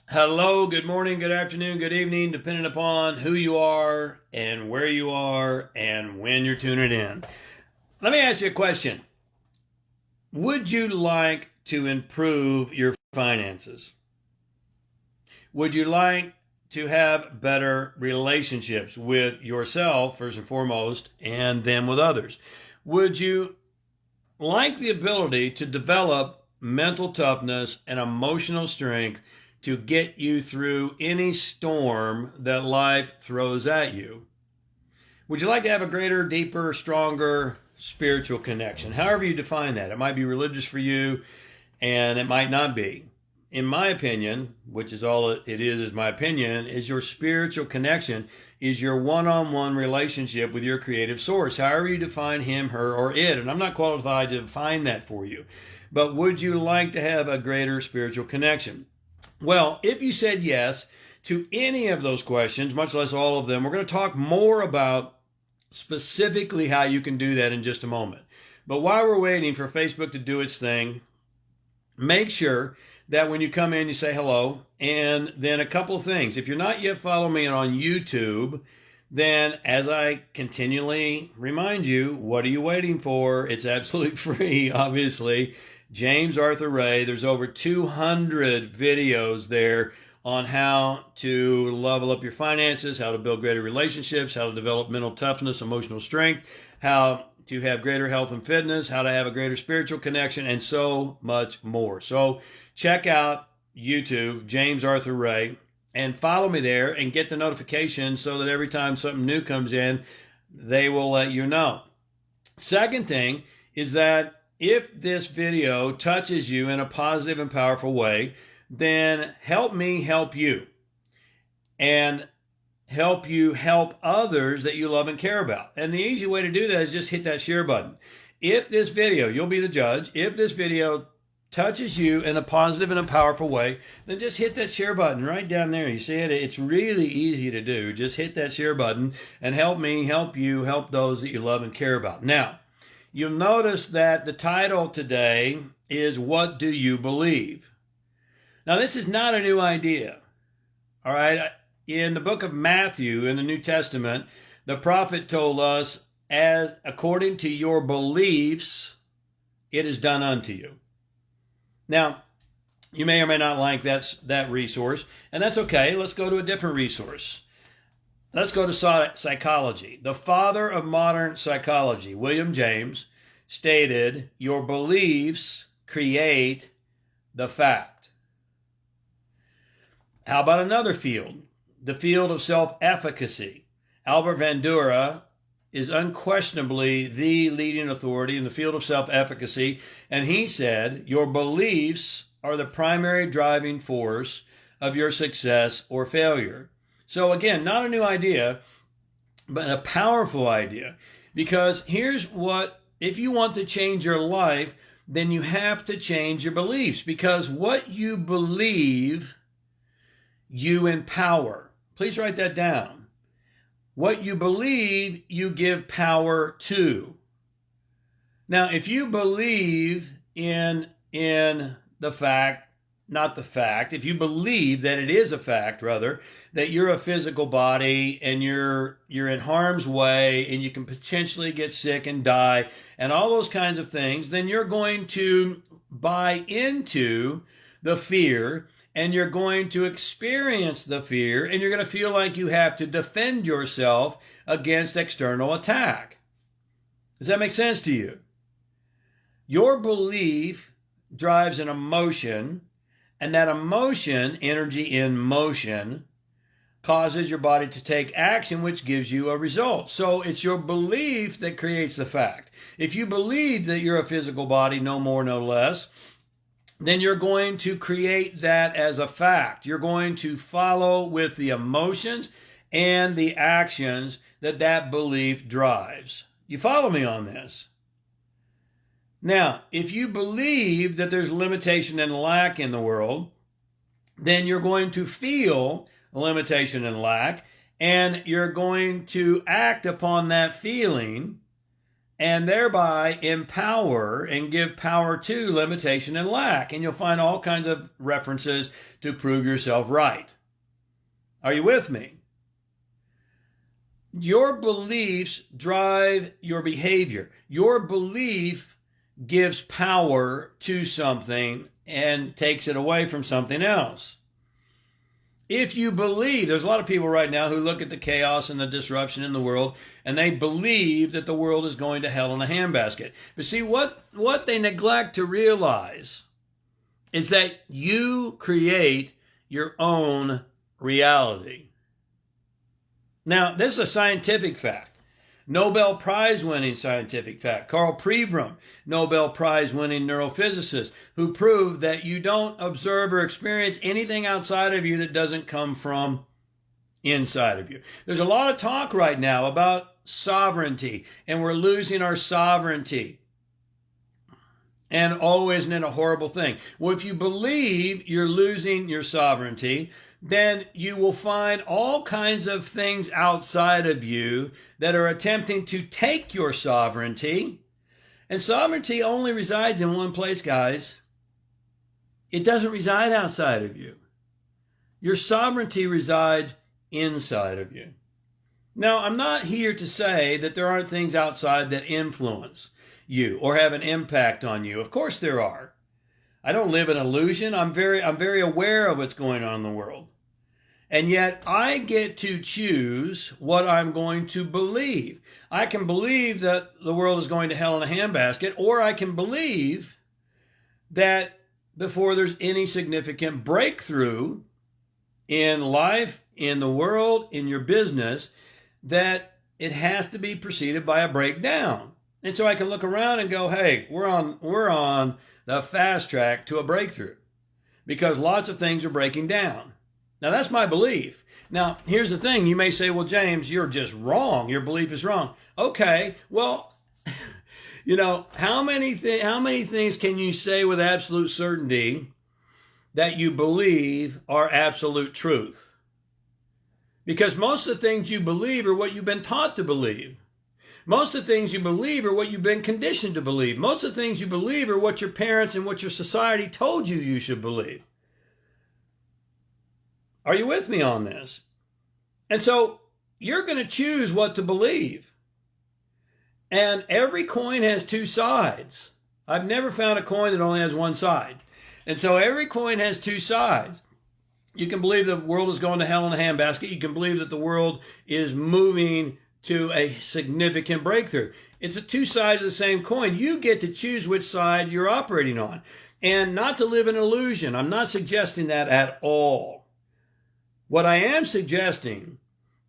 Hello, good morning, good afternoon, good evening, depending upon who you are and where you are and when you're tuning in. Let me ask you a question. Would you like to improve your finances? Would you like to have better relationships with yourself, first and foremost, and then with others? Would you like the ability to develop mental toughness and emotional strength to get you through any storm that life throws at you? Would you like to have a greater, deeper, stronger spiritual connection? However you define that. It might be religious for you and it might not be. In my opinion, which is all it is my opinion, is your spiritual connection is your one-on-one relationship with your creative source, however you define him, her, or it. And I'm not qualified to define that for you. But would you like to have a greater spiritual connection? Well, if you said yes to any of those questions, much less all of them, we're going to talk more about specifically how you can do that in just a moment. But while we're waiting for Facebook to do its thing, make sure that when you come in, you say hello. And then a couple of things. If you're not yet following me on YouTube, then as I continually remind you, what are you waiting for? It's absolutely free, obviously. James Arthur Ray. There's over 200 videos there on how to level up your finances, how to build greater relationships, how to develop mental toughness, emotional strength, how to have greater health and fitness, how to have a greater spiritual connection, and so much more. So check out YouTube, James Arthur Ray, and follow me there and get the notification so that every time something new comes in, they will let you know. Second thing is that if this video touches you in a positive and powerful way, then help me help you and help you help others that you love and care about. And the easy way to do that is just hit that share button. If this video, you'll be the judge, if this video touches you in a positive and a powerful way, then just hit that share button right down there. You see it? It's really easy to do. Just hit that share button and help me, help you, help those that you love and care about. Now, you'll notice that the title today is What Do You Believe? Now, this is not a new idea. All right? In the book of Matthew in the New Testament, the prophet told us, as according to your beliefs, it is done unto you. Now, you may or may not like that resource, and that's okay. Let's go to a different resource. Let's go to psychology. The father of modern psychology, William James, stated, your beliefs create the fact. How about another field? The field of self-efficacy. Albert Bandura is unquestionably the leading authority in the field of self-efficacy, and he said, your beliefs are the primary driving force of your success or failure. So again, not a new idea, but a powerful idea, because here's what, if you want to change your life, then you have to change your beliefs, because what you believe, you empower. Please write that down. What you believe, you give power to. Now, if you believe in the fact, not the fact, if you believe that it is a fact, rather, that you're a physical body and you're in harm's way and you can potentially get sick and die and all those kinds of things, then you're going to buy into the fear, and you're going to experience the fear, and you're going to feel like you have to defend yourself against external attack. Does that make sense to you? Your belief drives an emotion, and that emotion, energy in motion, causes your body to take action, which gives you a result. So it's your belief that creates the fact. If you believe that you're a physical body, no more, no less, then you're going to create that as a fact. You're going to follow with the emotions and the actions that belief drives. You follow me on this? Now, if you believe that there's limitation and lack in the world, then you're going to feel limitation and lack, and you're going to act upon that feeling, and thereby empower and give power to limitation and lack. And you'll find all kinds of references to prove yourself right. Are you with me? Your beliefs drive your behavior. Your belief gives power to something and takes it away from something else. If you believe, there's a lot of people right now who look at the chaos and the disruption in the world, and they believe that the world is going to hell in a handbasket. But see, what they neglect to realize is that you create your own reality. Now, this is a scientific fact. Nobel Prize winning scientific fact. Carl Pribram, Nobel Prize winning neurophysicist, who proved that you don't observe or experience anything outside of you that doesn't come from inside of you. There's a lot of talk right now about sovereignty, and we're losing our sovereignty. And oh, isn't it a horrible thing? Well, if you believe you're losing your sovereignty, then you will find all kinds of things outside of you that are attempting to take your sovereignty. And sovereignty only resides in one place, guys. It doesn't reside outside of you. Your sovereignty resides inside of you. Now, I'm not here to say that there aren't things outside that influence you or have an impact on you. Of course there are. I don't live in illusion. I'm very aware of what's going on in the world. And yet I get to choose what I'm going to believe. I can believe that the world is going to hell in a handbasket, or I can believe that before there's any significant breakthrough in life, in the world, in your business, that it has to be preceded by a breakdown. And so I can look around and go, hey, we're on the fast track to a breakthrough because lots of things are breaking down. Now, that's my belief. Now, here's the thing. You may say, well, James, you're just wrong. Your belief is wrong. Okay, well, how many things can you say with absolute certainty that you believe are absolute truth? Because most of the things you believe are what you've been taught to believe. Most of the things you believe are what you've been conditioned to believe. Most of the things you believe are what your parents and what your society told you should believe. Are you with me on this? And so you're going to choose what to believe. And every coin has two sides. I've never found a coin that only has one side. And so every coin has two sides. You can believe the world is going to hell in a handbasket. You can believe that the world is moving to a significant breakthrough. It's two sides of the same coin. You get to choose which side you're operating on. And not to live in illusion. I'm not suggesting that at all. What I am suggesting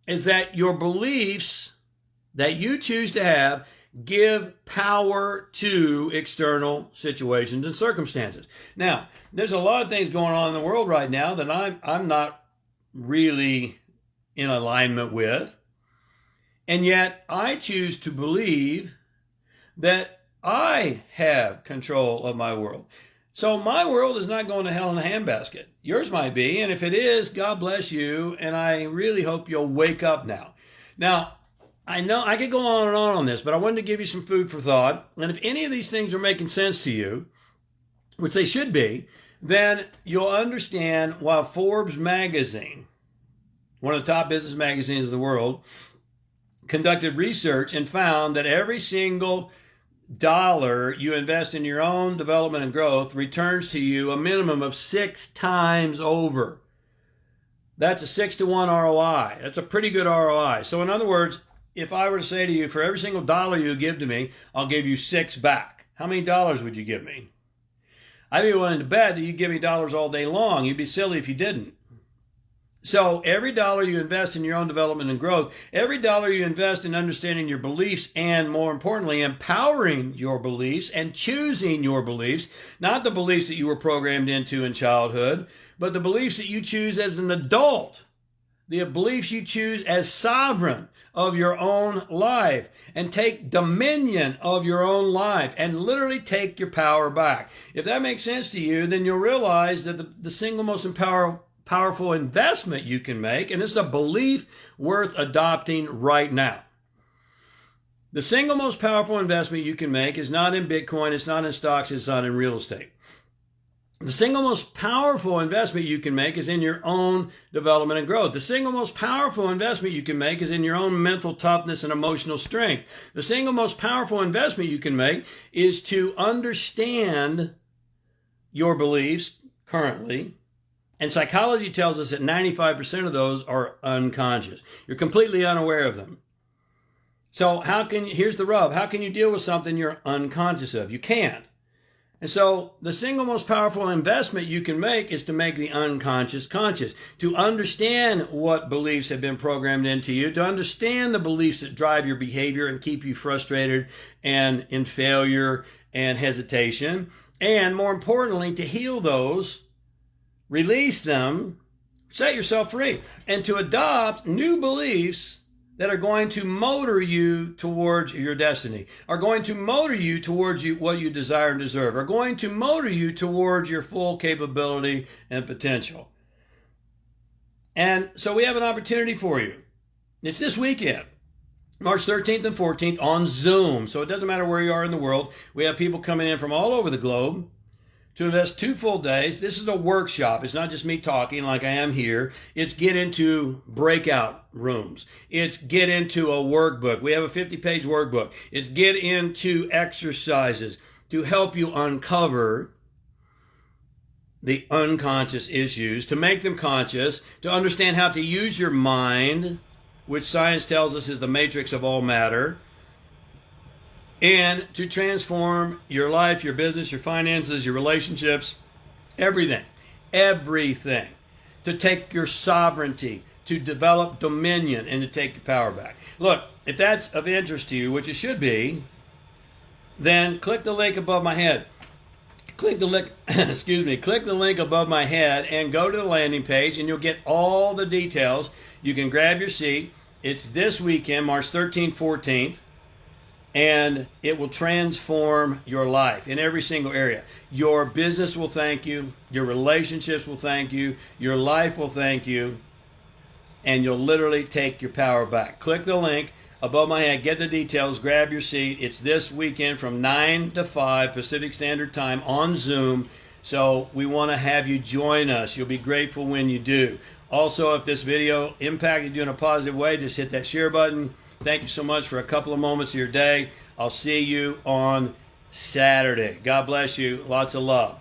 is that your beliefs that you choose to have give power to external situations and circumstances. Now, there's a lot of things going on in the world right now that I'm not really in alignment with. And yet I choose to believe that I have control of my world. So my world is not going to hell in a handbasket. Yours might be, and if it is, God bless you, and I really hope you'll wake up now. Now, I know I could go on and on this, but I wanted to give you some food for thought. And if any of these things are making sense to you, which they should be, then you'll understand why Forbes magazine, one of the top business magazines of the world, conducted research and found that every single dollar you invest in your own development and growth returns to you a minimum of 6 times over. That's a 6-to-1 ROI. That's a pretty good ROI. So in other words, if I were to say to you, for every single dollar you give to me, I'll give you 6 back. How many dollars would you give me? I'd be willing to bet that you'd give me dollars all day long. You'd be silly if you didn't. So every dollar you invest in your own development and growth, every dollar you invest in understanding your beliefs and, more importantly, empowering your beliefs and choosing your beliefs, not the beliefs that you were programmed into in childhood, but the beliefs that you choose as an adult, the beliefs you choose as sovereign of your own life, and take dominion of your own life and literally take your power back. If that makes sense to you, then you'll realize that the single most powerful investment you can make, and it's a belief worth adopting right now. The single most powerful investment you can make is not in Bitcoin, it's not in stocks, it's not in real estate. The single most powerful investment you can make is in your own development and growth. The single most powerful investment you can make is in your own mental toughness and emotional strength. The single most powerful investment you can make is to understand your beliefs currently. And psychology tells us that 95% of those are unconscious. You're completely unaware of them. So here's the rub. How can you deal with something you're unconscious of? You can't. And so the single most powerful investment you can make is to make the unconscious conscious, to understand what beliefs have been programmed into you, to understand the beliefs that drive your behavior and keep you frustrated and in failure and hesitation, and more importantly, to heal those, release them, set yourself free, and to adopt new beliefs that are going to motor you towards your destiny, are going to motor you towards what you desire and deserve, are going to motor you towards your full capability and potential. And so we have an opportunity for you. It's this weekend, March 13th and 14th on Zoom. So it doesn't matter where you are in the world. We have people coming in from all over the globe to invest 2 full days. This is a workshop. It's not just me talking like I am here. It's get into breakout rooms. It's get into a workbook. We have a 50-page workbook. It's get into exercises to help you uncover the unconscious issues, to make them conscious, to understand how to use your mind, which science tells us is the matrix of all matter, and to transform your life, your business, your finances, your relationships, everything, to take your sovereignty, to develop dominion, and to take your power back. Look, if that's of interest to you, which it should be, then click the link above my head. Click the link, click the link above my head and go to the landing page and you'll get all the details. You can grab your seat. It's this weekend, March 13th, 14th. And it will transform your life in every single area. Your business will thank you. Your relationships will thank you. Your life will thank you. And you'll literally take your power back. Click the link above my head. Get the details. Grab your seat. It's this weekend from 9 to 5 Pacific Standard Time on Zoom. So we want to have you join us. You'll be grateful when you do. Also, if this video impacted you in a positive way, just hit that share button. Thank you so much for a couple of moments of your day. I'll see you on Saturday. God bless you. Lots of love.